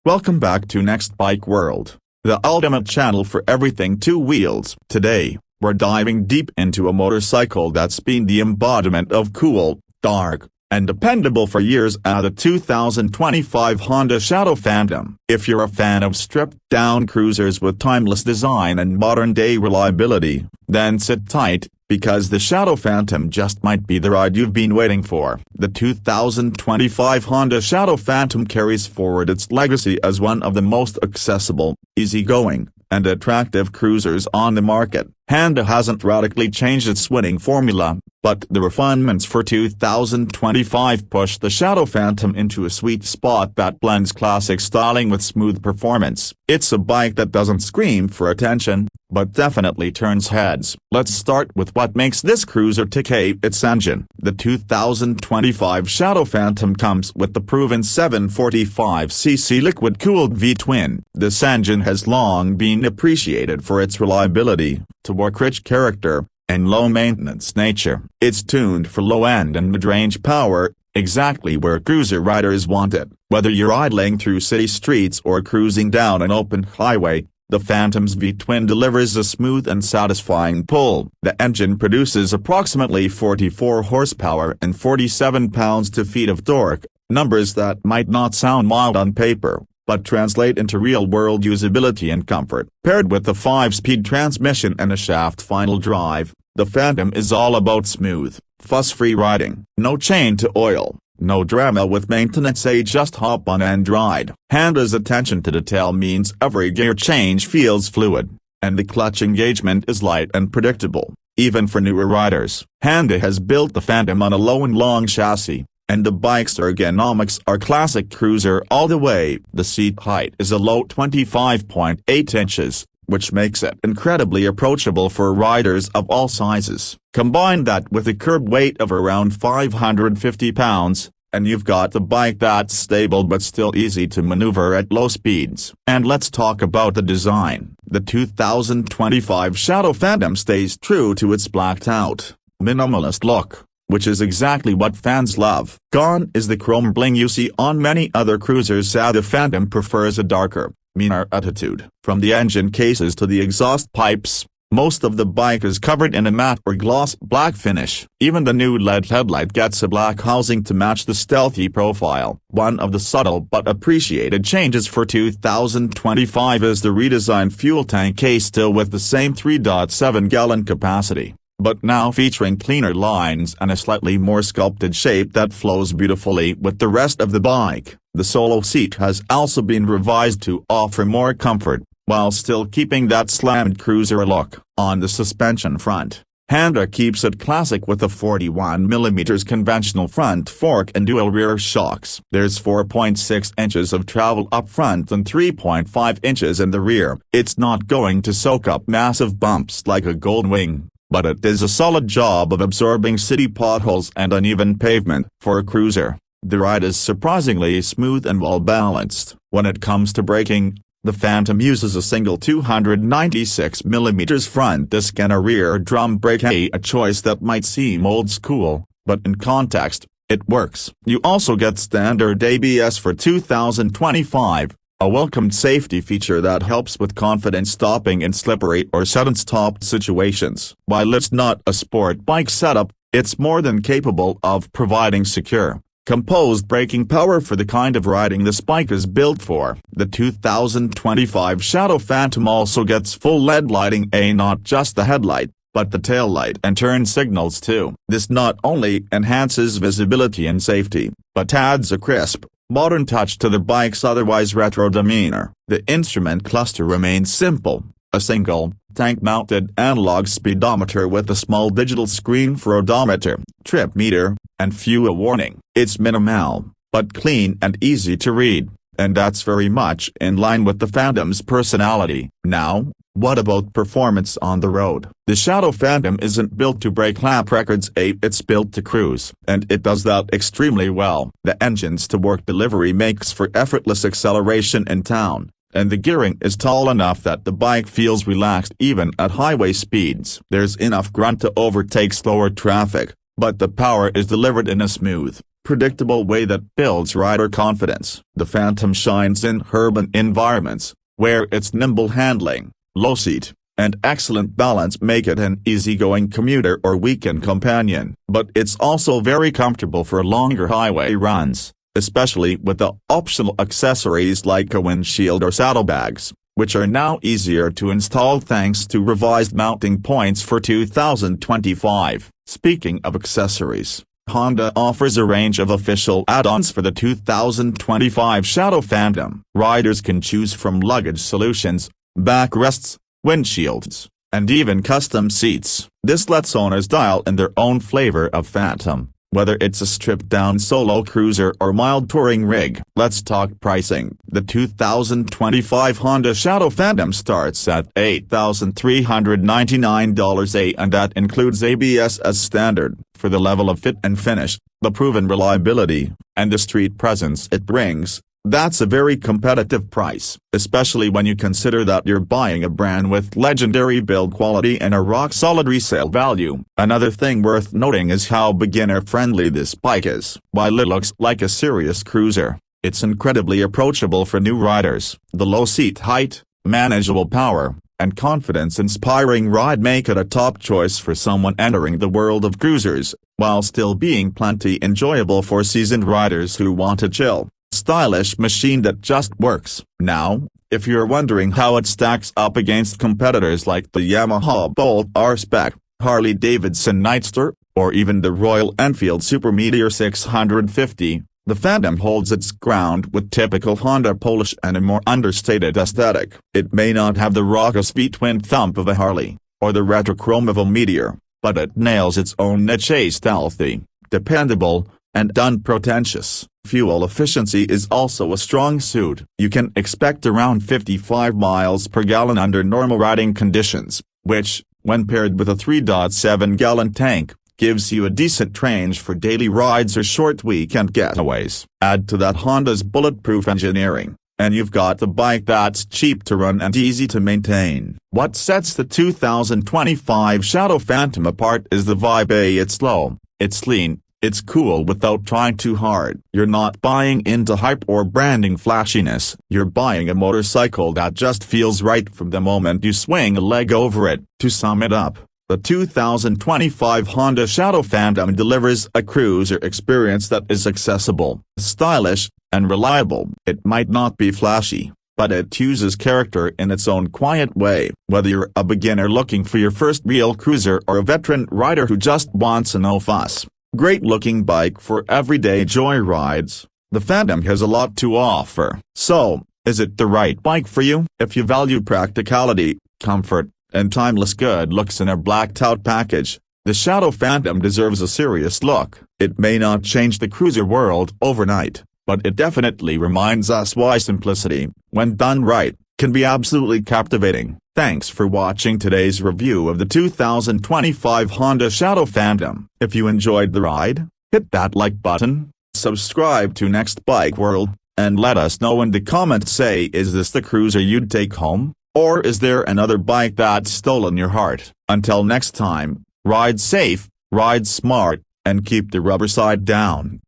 Welcome back to Next Bike World, the ultimate channel for everything two wheels. Today, we're diving deep into a motorcycle that's been the embodiment of cool, dark, and dependable for years, the 2025 Honda Shadow Phantom. If you're a fan of stripped-down cruisers with timeless design and modern-day reliability, then sit tight, because the Shadow Phantom just might be the ride you've been waiting for. The 2025 Honda Shadow Phantom carries forward its legacy as one of the most accessible, easygoing, and attractive cruisers on the market. Honda hasn't radically changed its winning formula, but the refinements for 2025 push the Shadow Phantom into a sweet spot that blends classic styling with smooth performance. It's a bike that doesn't scream for attention, but definitely turns heads. Let's start with what makes this cruiser tick: its engine. The 2025 Shadow Phantom comes with the proven 745cc liquid-cooled V-twin. This engine has long been appreciated for its reliability, torque-rich character, and low-maintenance nature. It's tuned for low-end and mid-range power, exactly where cruiser riders want it. Whether you're idling through city streets or cruising down an open highway, the Phantom's V-twin delivers a smooth and satisfying pull. The engine produces approximately 44 horsepower and 47 pounds-to-feet of torque, numbers that might not sound mild on paper, but translate into real-world usability and comfort. Paired with a 5-speed transmission and a shaft-final drive, the Phantom is all about smooth, fuss-free riding. No chain to oil, no drama with maintenance, just hop on and ride. Honda's attention to detail means every gear change feels fluid, and the clutch engagement is light and predictable, even for newer riders. Honda has built the Phantom on a low and long chassis, and the bike's ergonomics are classic cruiser all the way. The seat height is a low 25.8 inches, which makes it incredibly approachable for riders of all sizes. Combine that with a curb weight of around 550 pounds, and you've got the bike that's stable but still easy to maneuver at low speeds. And let's talk about the design. The 2025 Shadow Phantom stays true to its blacked-out, minimalist look, which is exactly what fans love. Gone is the chrome bling you see on many other cruisers. The Phantom prefers a darker, meaner attitude. From the engine cases to the exhaust pipes, most of the bike is covered in a matte or gloss black finish. Even the new LED headlight gets a black housing to match the stealthy profile. One of the subtle but appreciated changes for 2025 is the redesigned fuel tank case, still with the same 3.7-gallon capacity, but now featuring cleaner lines and a slightly more sculpted shape that flows beautifully with the rest of the bike. The solo seat has also been revised to offer more comfort, while still keeping that slammed cruiser look. On the suspension front, Honda keeps it classic with a 41mm conventional front fork and dual rear shocks. There's 4.6 inches of travel up front and 3.5 inches in the rear. It's not going to soak up massive bumps like a Goldwing, but it does a solid job of absorbing city potholes and uneven pavement. For a cruiser, the ride is surprisingly smooth and well-balanced. When it comes to braking, the Phantom uses a single 296mm front disc and a rear drum brake, a choice that might seem old school, but in context, it works. You also get standard ABS for 2025, a welcomed safety feature that helps with confident stopping in slippery or sudden-stop situations. While it's not a sport bike setup, it's more than capable of providing secure, composed braking power for the kind of riding this bike is built for. The 2025 Shadow Phantom also gets full LED lighting, not just the headlight, but the tail light and turn signals too. This not only enhances visibility and safety, but adds a crisp, modern touch to the bike's otherwise retro demeanor. The instrument cluster remains simple: a single, tank-mounted analog speedometer with a small digital screen for odometer, trip meter, and fuel warning. It's minimal, but clean and easy to read, and that's very much in line with the Phantom's personality. Now, what about performance on the road? The Shadow Phantom isn't built to break lap records, it's built to cruise, and it does that extremely well. The engine's torque delivery makes for effortless acceleration in town, and the gearing is tall enough that the bike feels relaxed even at highway speeds. There's enough grunt to overtake slower traffic, but the power is delivered in a smooth, predictable way that builds rider confidence. The Phantom shines in urban environments, where its nimble handling, low seat, and excellent balance make it an easygoing commuter or weekend companion. But it's also very comfortable for longer highway runs, especially with the optional accessories like a windshield or saddlebags, which are now easier to install thanks to revised mounting points for 2025. Speaking of accessories, Honda offers a range of official add-ons for the 2025 Shadow Phantom. Riders can choose from luggage solutions, backrests, windshields, and even custom seats. This lets owners dial in their own flavor of Phantom, whether it's a stripped-down solo cruiser or mild touring rig. Let's talk pricing. The 2025 Honda Shadow Phantom starts at $8,399, and that includes ABS as standard. For the level of fit and finish, the proven reliability, and the street presence it brings, that's a very competitive price, especially when you consider that you're buying a brand with legendary build quality and a rock-solid resale value. Another thing worth noting is how beginner-friendly this bike is. While it looks like a serious cruiser, it's incredibly approachable for new riders. The low seat height, manageable power, and confidence-inspiring ride make it a top choice for someone entering the world of cruisers, while still being plenty enjoyable for seasoned riders who want a chill, stylish machine that just works. Now, if you're wondering how it stacks up against competitors like the Yamaha Bolt R-Spec, Harley-Davidson Nightster, or even the Royal Enfield Super Meteor 650, the Phantom holds its ground with typical Honda polish and a more understated aesthetic. It may not have the raucous V-twin thump of a Harley, or the retro chrome of a Meteor, but it nails its own niche. Stealthy, dependable, and unpretentious. Fuel efficiency is also a strong suit. You can expect around 55 miles per gallon under normal riding conditions, which, when paired with a 3.7-gallon tank, gives you a decent range for daily rides or short weekend getaways. Add to that Honda's bulletproof engineering, and you've got the bike that's cheap to run and easy to maintain. What sets the 2025 Shadow Phantom apart is the vibe. It's low, it's lean, it's cool without trying too hard. You're not buying into hype or branding flashiness. You're buying a motorcycle that just feels right from the moment you swing a leg over it. To sum it up, the 2025 Honda Shadow Phantom delivers a cruiser experience that is accessible, stylish, and reliable. It might not be flashy, but it uses character in its own quiet way. Whether you're a beginner looking for your first real cruiser or a veteran rider who just wants a no-fuss, great-looking bike for everyday joy rides, the Phantom has a lot to offer. So, is it the right bike for you? If you value practicality, comfort, and timeless good looks in a blacked-out package, the Shadow Phantom deserves a serious look. It may not change the cruiser world overnight, but it definitely reminds us why simplicity, when done right, can be absolutely captivating. Thanks for watching today's review of the 2025 Honda Shadow Phantom. If you enjoyed the ride, hit that like button, subscribe to Next Bike World, and let us know in the comments. Say, is this the cruiser you'd take home? Or is there another bike that's stolen your heart? Until next time, ride safe, ride smart, and keep the rubber side down.